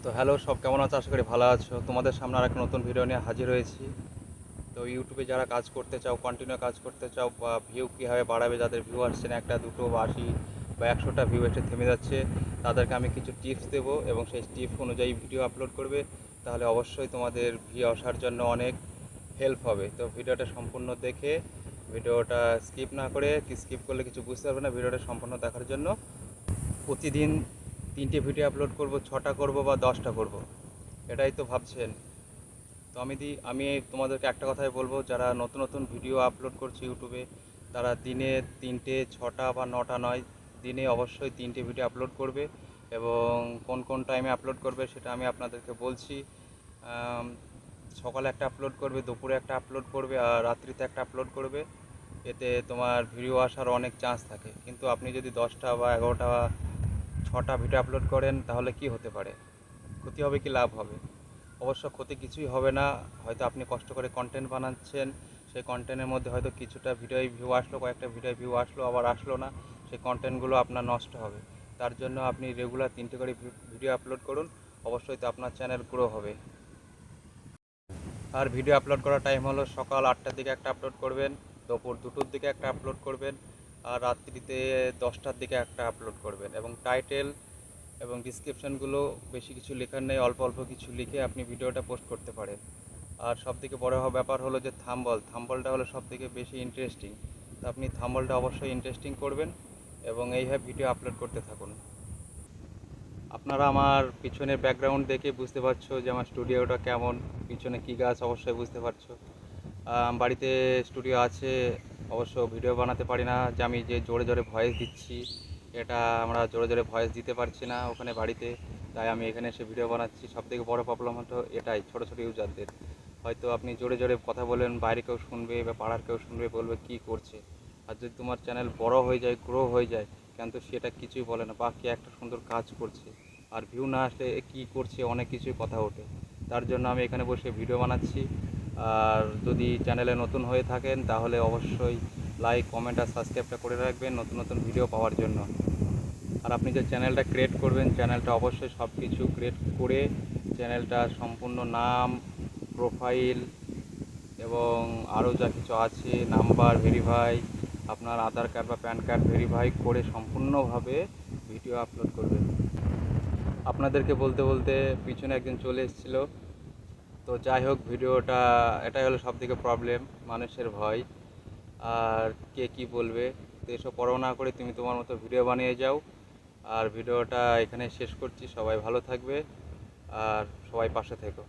তো হ্যালো, সব কেমন আছো? আশা করি ভালো আছো। তোমাদের সামনে আর একটা নতুন ভিডিও নিয়ে হাজির হয়েছি। তো ইউটিউবে যারা কাজ করতে চাও, কন্টিনিউ কাজ করতে চাও, বা ভিউ কীভাবে বাড়াবে, যাদের ভিউ আসছে না, একটা দুটো বা 80 বা 100টা ভিউ এসে থেমে যাচ্ছে, তাদেরকে আমি কিছু টিপস দেবো এবং সেই টিপস অনুযায়ী ভিডিও আপলোড করবে। তাহলে অবশ্যই তোমাদের ভিউ আসার জন্য অনেক হেল্প হবে। তো ভিডিওটা সম্পূর্ণ দেখে, ভিডিওটা স্কিপ না করে, স্কিপ করলে কিছু বুঝতে পারবে না, ভিডিওটা সম্পূর্ণ দেখার জন্য প্রতিদিন 3টে ভিডিও আপলোড করব, 6টা করব বা 10টা করব, এটাই তো ভাবছেন। তো আমি তোমাদেরকে একটা কথাই বলবো, যারা নতুন নতুন ভিডিও আপলোড করছে ইউটিউবে, তারা দিনে 3টে, 6টা বা 9টা নয়, দিনে অবশ্যই 3টে ভিডিও আপলোড করবে। এবং কোন কোন টাইমে আপলোড করবে সেটা আমি আপনাদেরকে বলছি। সকালে একটা আপলোড করবে, দুপুরে একটা আপলোড করবে, আর রাত্রিতে একটা আপলোড করবে। এতে তোমার ভিডিও আসার অনেক চান্স থাকে। কিন্তু আপনি যদি 10টা বা 11টা বা 6টা ভিডিও আপলোড করেন, তাহলে কি হতে পারে? ক্ষতি হবে কি লাভ হবে? অবশ্য ক্ষতি কিছুই হবে না। হয়তো আপনি কষ্ট করে কন্টেন্ট বানাচ্ছেন, সেই কন্টেন্টের মধ্যে হয়তো কিছুটা ভিডিওয় ভিউ আসলো, কয়েকটা ভিডিওয় ভিউ আসলো, আবার আসলো না, সেই কন্টেন্টগুলো আপনার নষ্ট হবে। তার জন্য আপনি রেগুলার 3টে করে ভিডিও আপলোড করুন, অবশ্যই তো আপনার চ্যানেল গ্রো হবে। আর ভিডিও আপলোড করার টাইম হলো সকাল 8টার দিকে একটা আপলোড করবেন, দুপুর 2টোর দিকে একটা আপলোড করবেন, আর রাত্রিতে 10টার দিকে একটা আপলোড করবেন। এবং টাইটেল এবং ডিসক্রিপশানগুলো বেশি কিছু লেখার নেই, অল্প অল্প কিছু লিখে আপনি ভিডিওটা পোস্ট করতে পারেন। আর সবথেকে বড় ব্যাপার হলো যে থাম্বলটা হলো সবথেকে বেশি ইন্টারেস্টিং। তো আপনি থাম্বলটা অবশ্যই ইন্টারেস্টিং করবেন এবং এইভাবে ভিডিও আপলোড করতে থাকুন। আপনারা আমার পিছনের ব্যাকগ্রাউন্ড দেখে বুঝতে পারছো যে আমার স্টুডিওটা কেমন, পিছনে কী গাছ অবশ্যই বুঝতে পারছো। বাড়িতে স্টুডিও আছে, অবশ্য ভিডিও বানাতে পারি না, যে আমি যে জোরে জোরে ভয়েস দিচ্ছি, এটা আমরা জোরে জোরে ভয়েস দিতে পারছি না ওখানে বাড়িতে, তাই আমি এখানে এসে ভিডিও বানাচ্ছি। সবথেকে বড় প্রবলেম হতো এটাই, ছোটো ছোটো ইউজারদের। হয়তো আপনি জোরে জোরে কথা বলেন, বাইরে কেউ শুনবে বা পাড়ার কেউ শুনবে, বলবে কী করছে। আর যদি তোমার চ্যানেল বড় হয়ে যায়, গ্রো হয়ে যায়, কিন্তু সেটা কিছুই বলে না, বা কে একটা সুন্দর কাজ করছে, আর ভিউ না আসলে কী করছে, অনেক কিছুই কথা ওঠে। তার জন্য আমি এখানে বসে ভিডিও বানাচ্ছি। আর যদি চ্যানেলে নতুন হয়ে থাকেন, তাহলে অবশ্যই লাইক, কমেন্ট আর সাবস্ক্রাইবটা করে রাখবেন নতুন নতুন ভিডিও পাওয়ার জন্য। আর আপনি যে চ্যানেলটা ক্রিয়েট করবেন, চ্যানেলটা অবশ্যই সব কিছু ক্রিয়েট করে, চ্যানেলটা সম্পূর্ণ নাম, প্রোফাইল এবং আরও যা কিছু আছে, নাম্বার ভেরিফাই, আপনার আধার কার্ড বা প্যান কার্ড ভেরিফাই করে সম্পূর্ণভাবে ভিডিও আপলোড করবেন। আপনাদেরকে বলতে বলতে পিছনে একজন চলে এসেছিলো। তো যাই হোক, ভিডিওটা এটাই হলো সবথেকে প্রবলেম, মানুষের ভয় আর কে কী বলবে। তো এসব পরোয়া না করে তুমি তোমার মতো ভিডিও বানিয়ে যাও। আর ভিডিওটা এখানে শেষ করছি। সবাই ভালো থাকবে আর সবাই পাশে থেকো।